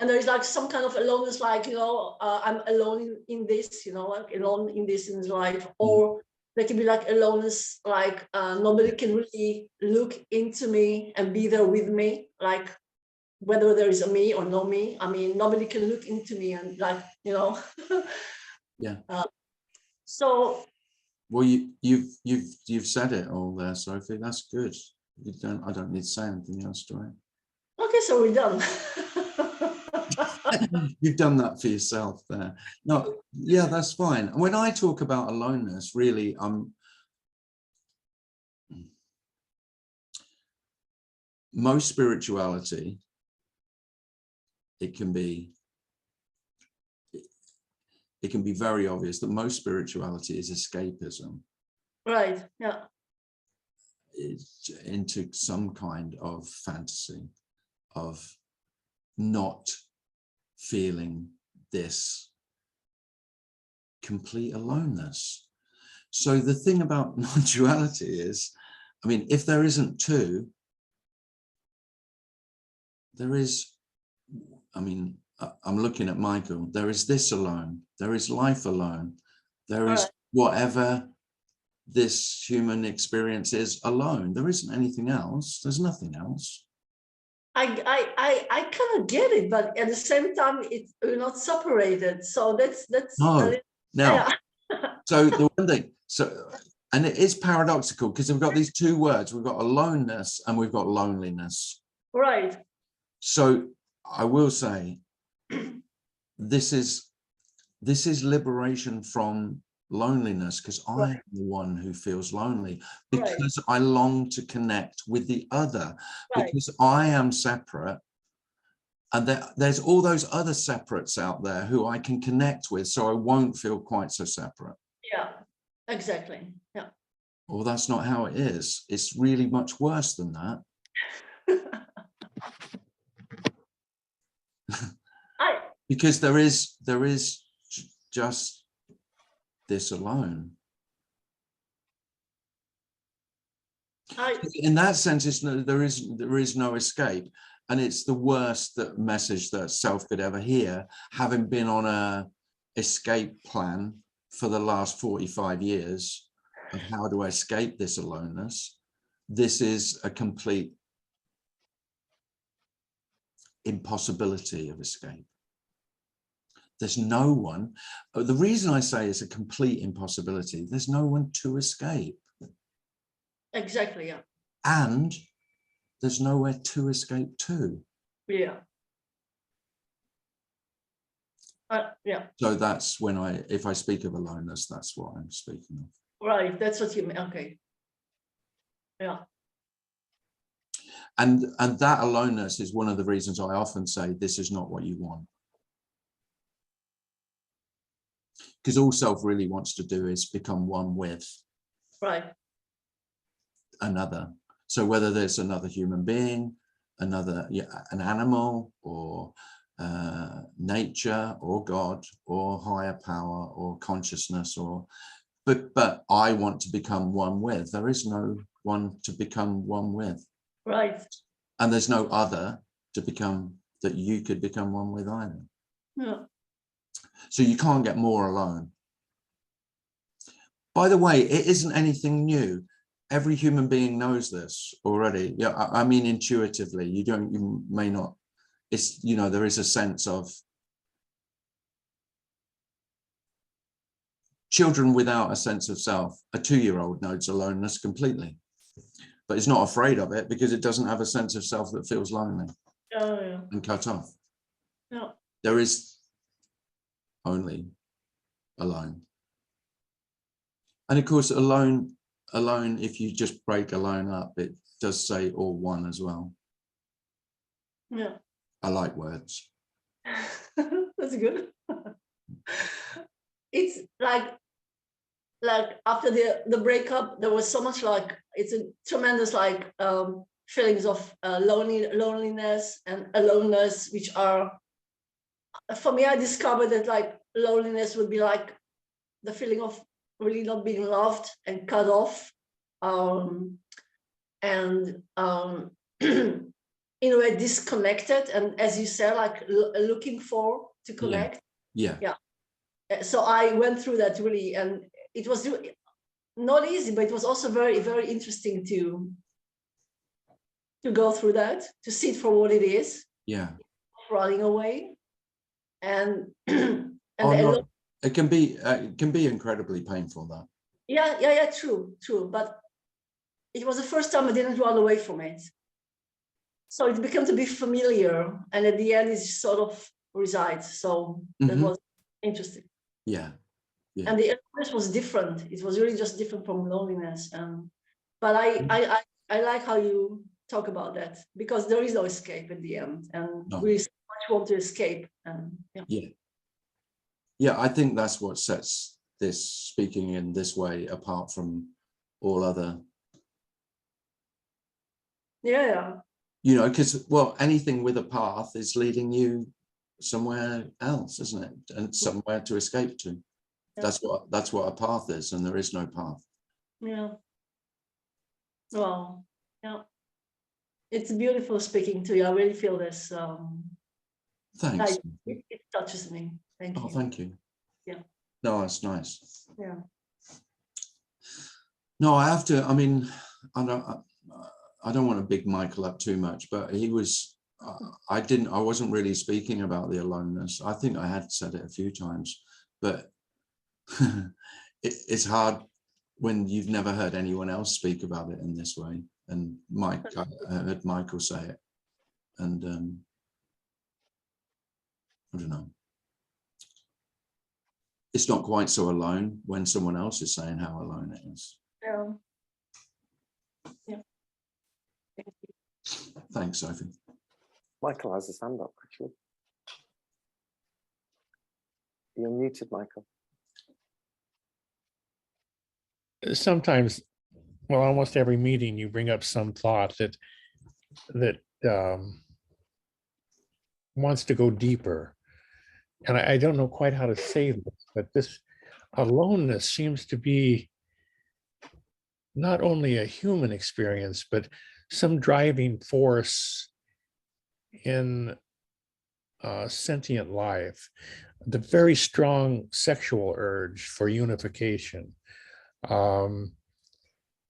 And there's like some kind of aloneness, like, you know, I'm alone in this, you know, like alone in this in life. Or there can be like aloneness, like nobody can really look into me and be there with me, like whether there is a me or no me. I mean, nobody can look into me and, like, you know. Yeah. So. Well, you've said it all there, Sophie. That's good. I don't need to say anything else, do I? Okay, so we're done. You've done that for yourself there. No, yeah, that's fine. When I talk about aloneness, really, most spirituality, it can be very obvious that most spirituality is escapism. Right. Yeah. It's into some kind of fantasy of not feeling this complete aloneness. So the thing about non-duality is, I mean, if there isn't two, there is, I mean, I'm looking at Michael, there is this alone, there is life alone, there is whatever this human experience is alone. There isn't anything else, there's nothing else. I kind of get it, but at the same time, we're not separated. So that's no. Now, yeah. so the one thing, so, and it is paradoxical because we've got these two words, we've got aloneness and we've got loneliness. Right. So I will say, this is liberation from loneliness, because I am the one who feels lonely, because I long to connect with the other, because I am separate, and there's all those other separates out there who I can connect with, so I won't feel quite so separate. Yeah, exactly. Yeah. Well, that's not how it is. It's really much worse than that. Because there is just this alone. In that sense, there is no escape, and it's the worst message that self could ever hear, having been on a escape plan for the last 45 years of how do I escape this aloneness. This is a complete impossibility of escape. There's no one. The reason I say it's a complete impossibility, there's no one to escape. Exactly, yeah. And there's nowhere to escape to. Yeah. Yeah. So that's when if I speak of aloneness, that's what I'm speaking of. Right, that's what you mean. Okay. Yeah. And that aloneness is one of the reasons I often say this is not what you want. Because all self really wants to do is become one with another. So whether there's another human being, another, yeah, an animal, or nature, or God, or higher power, or consciousness, or but I want to become one with. There is no one to become one with. Right. And there's no other to become that you could become one with either. Yeah. So you can't get more alone. By the way, it isn't anything new. Every human being knows this already. Yeah, I mean intuitively. You may not. It's, you know, there is a sense of children without a sense of self. A 2-year-old knows aloneness completely, but is not afraid of it because it doesn't have a sense of self that feels lonely and cut off. Yeah. There is only alone. And of course, alone, if you just break alone up, it does say all one as well. Yeah. I like words. That's good. It's like after the breakup, there was so much, like, it's a tremendous, like, feelings of loneliness and aloneness, which are, for me, I discovered that, like, loneliness would be like the feeling of really not being loved and cut off, and in a way disconnected, and as you said, like looking for to connect. Yeah. So I went through that really, and it was not easy, but it was also very, very interesting to go through that, to see it for what it is. Yeah. Running away, and Oh, no, it can be incredibly painful, though. Yeah, true. But it was the first time I didn't run away from it. So it became to be familiar, and at the end, it sort of resides. So that was interesting. Yeah. And the illness was different. It was really just different from loneliness. But I like how you talk about that, because there is no escape at the end, and we so much want to escape. And yeah, I think that's what sets this speaking in this way apart from all other. Yeah. You know, because, well, anything with a path is leading you somewhere else, isn't it? And somewhere to escape to. Yeah. That's what a path is, and there is no path. Yeah. Well, yeah. It's beautiful speaking to you. I really feel this. Thanks. It touches me. Thank you. Oh, thank you. Yeah. No, that's nice. Yeah. No, I have to. I mean, I don't want to big Michael up too much, but he was. I wasn't really speaking about the aloneness. I think I had said it a few times, but it's hard when you've never heard anyone else speak about it in this way. And I heard Michael say it, and I don't know. It's not quite so alone when someone else is saying how alone it is. Yeah. Thanks, Sophie. Michael has his hand up, actually. You're muted, Michael. Sometimes, well, almost every meeting, you bring up some thought that wants to go deeper. And I don't know quite how to say this, but this aloneness seems to be not only a human experience, but some driving force in sentient life. The very strong sexual urge for unification, and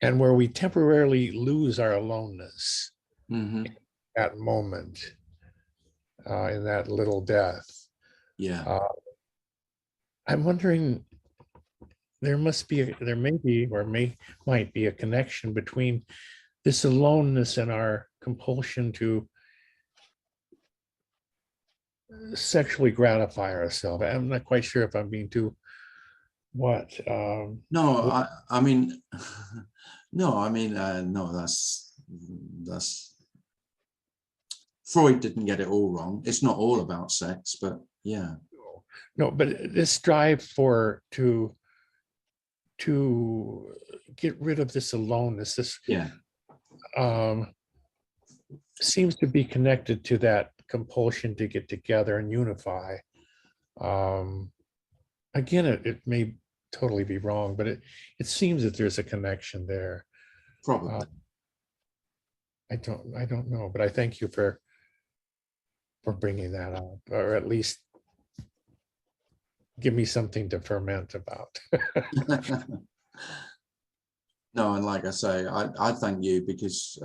where we temporarily lose our aloneness in that moment, in that little death. Yeah. I'm wondering, there might be a connection between this aloneness and our compulsion to sexually gratify ourselves. I'm not quite sure if I'm being too no, I mean, no, that's Freud didn't get it all wrong. It's not all about sex, but yeah. No, but this drive to get rid of this aloneness, this seems to be connected to that compulsion to get together and unify. Again, it may totally be wrong, but it seems that there's a connection there. Probably. I don't know, but I thank you for bringing that up, or at least give me something to ferment about. No, and like I say, I thank you, because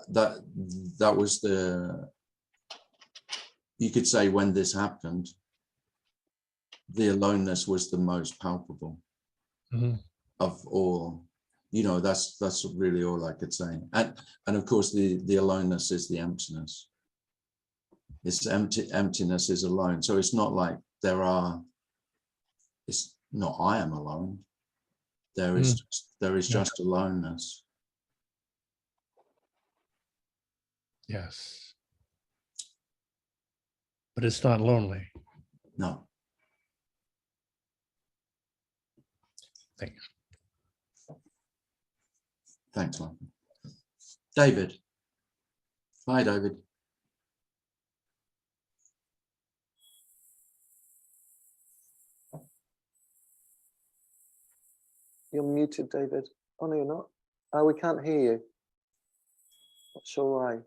that was the, you could say, when this happened, the aloneness was the most palpable Mhm. of all. You know, that's really all I could say. And of course, the aloneness is the emptiness. It's emptiness is alone. So it's not like it's not I am alone. There is just aloneness. Yes. But it's not lonely. No. Thanks. Thanks, Mark. David. Hi, David. You're muted, David. Oh, no, you're not. Oh, we can't hear you. Not sure why.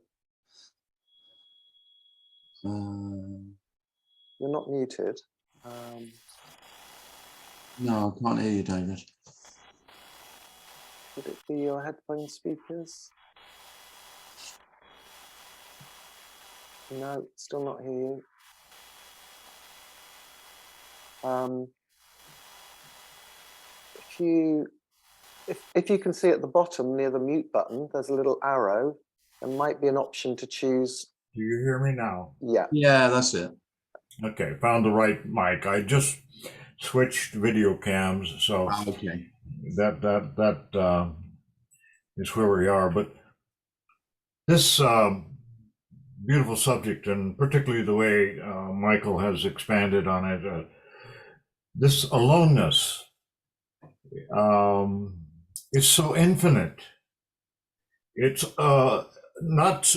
You're not muted. No, I can't hear you, David. Would it be your headphone speakers? No, still not hear you. If you can see at the bottom near the mute button, there's a little arrow. There might be an option to choose. Do you hear me now? Yeah. Yeah, that's it. Okay, found the right mic. I just switched video cams, so Okay. that is where we are. But this beautiful subject, and particularly the way Michael has expanded on it, this aloneness, it's so infinite. It's not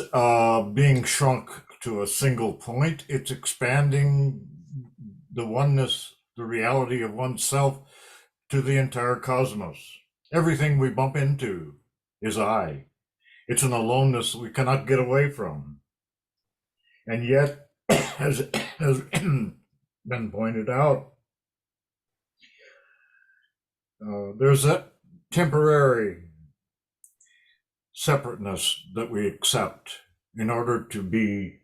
being shrunk to a single point. It's expanding the oneness, the reality of oneself, to the entire cosmos. Everything we bump into is I. It's an aloneness we cannot get away from. And yet, as has been pointed out, there's that temporary separateness that we accept in order to be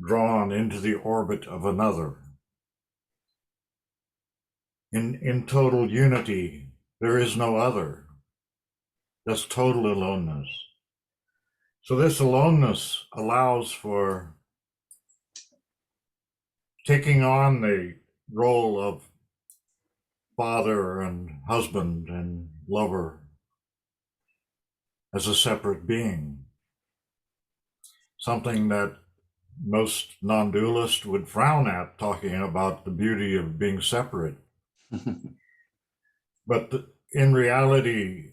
drawn into the orbit of another. In total unity, there is no other. That's total aloneness. So this aloneness allows for taking on the role of father and husband and lover as a separate being. Something that most non-dualists would frown at, talking about the beauty of being separate. But in reality,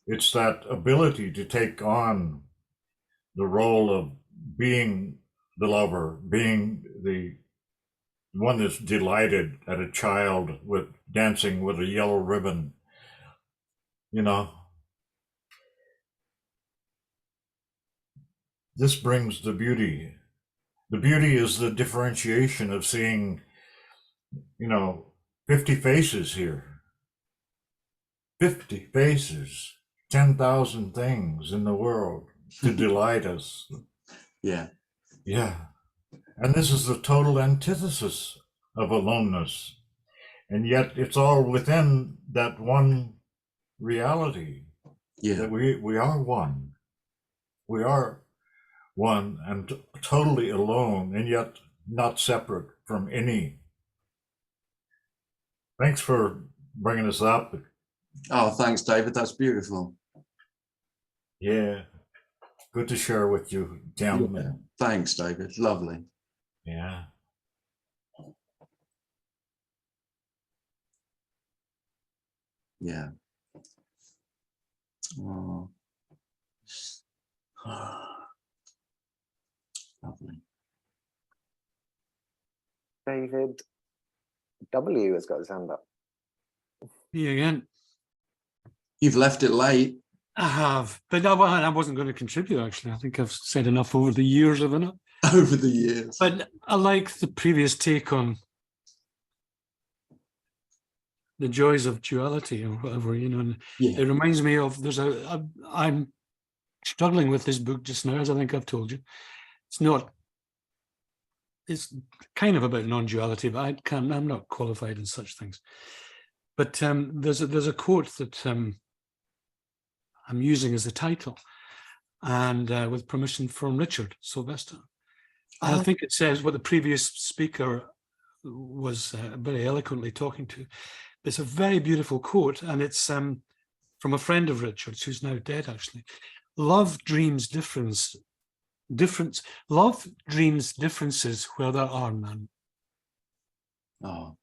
it's that ability to take on the role of being the lover, being the one that's delighted at a child with dancing with a yellow ribbon, you know. This brings the beauty. The beauty is the differentiation of seeing, 50 faces here. 50 faces, 10,000 things in the world to delight us. Yeah. Yeah. And this is the total antithesis of aloneness. And yet it's all within that one reality. Yeah. That we are one. We are one and totally alone, and yet not separate from any. Thanks for bringing us up. Oh, thanks, David. That's beautiful. Yeah. Good to share with you, Tim. Yeah. Thanks, David. Lovely. Yeah. Yeah. Oh. Lovely. David W has got his hand up. Me again. You've left it late. I have, but I wasn't going to contribute, actually. I think I've said enough over the years, haven't I? Over the years. But I like the previous take on the joys of duality or whatever, you know. And Yeah. it reminds me of, I'm struggling with this book just now, as I think I've told you. It's kind of about non-duality, but I'm not qualified in such things. But there's a quote that I'm using as the title, and with permission from Richard Sylvester. And I think it says what the previous speaker was very eloquently talking to. It's a very beautiful quote, and it's from a friend of Richard's who's now dead, actually. Love dreams differences where there are none. Oh,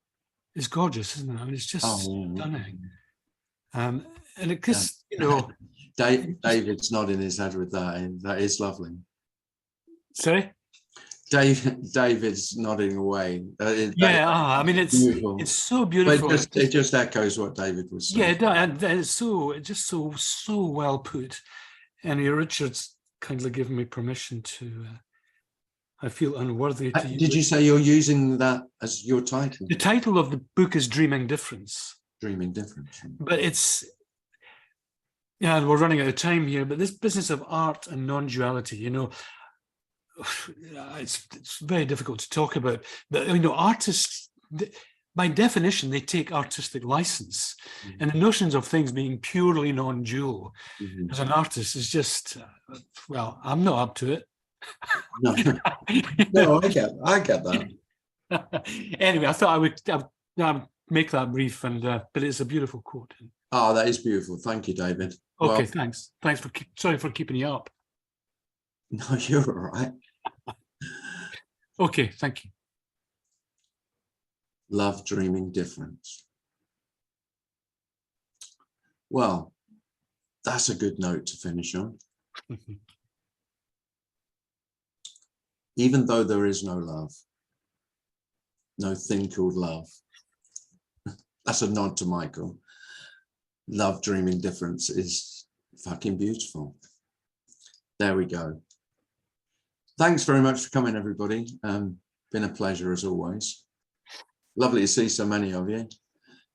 It's gorgeous, isn't it? I mean, it's just stunning. And it just, yeah. you know, David's nodding his head with that, and that is lovely. Sorry? David's nodding away. I mean, it's so beautiful. But it just echoes what David was saying. Yeah, and it's just so well put. And Richard's kindly given me permission to. I feel unworthy to use. Did you say you're using that as your title? The title of the book is Dreaming Difference. Dreaming Difference. But it's, yeah, we're running out of time here, but this business of art and non-duality, you know, it's very difficult to talk about. But, you know, artists, by definition, they take artistic license. Mm-hmm. And the notions of things being purely non-dual as an artist is just, well, I'm not up to it. No, I get that. Anyway, I thought I would make that brief, and but it's a beautiful quote. Oh, that is beautiful. Thank you, David. Okay, well, thanks. Sorry for keeping you up. No, you're all right. Okay, thank you. Love dreaming difference. Well, that's a good note to finish on. Even though there is no love, no thing called love. That's a nod to Michael. Love dreaming difference is fucking beautiful. There we go. Thanks very much for coming, everybody. Been a pleasure as always. Lovely to see so many of you.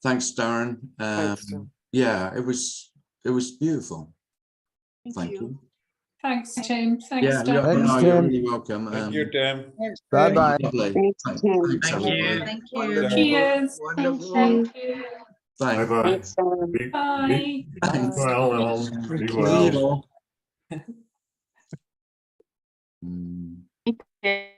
Thanks, Darren. Yeah, it was beautiful. Thank you. Thanks, Tim. Thanks, yeah, Darren. no, you're really welcome. Thank you, Tim. Bye-bye. Thanks, Thank you. Thank you. Cheers. Wonderful. Thank you. Thanks. Bye-bye. Bye. Be well, Ellen. Be well. Mm. Okay.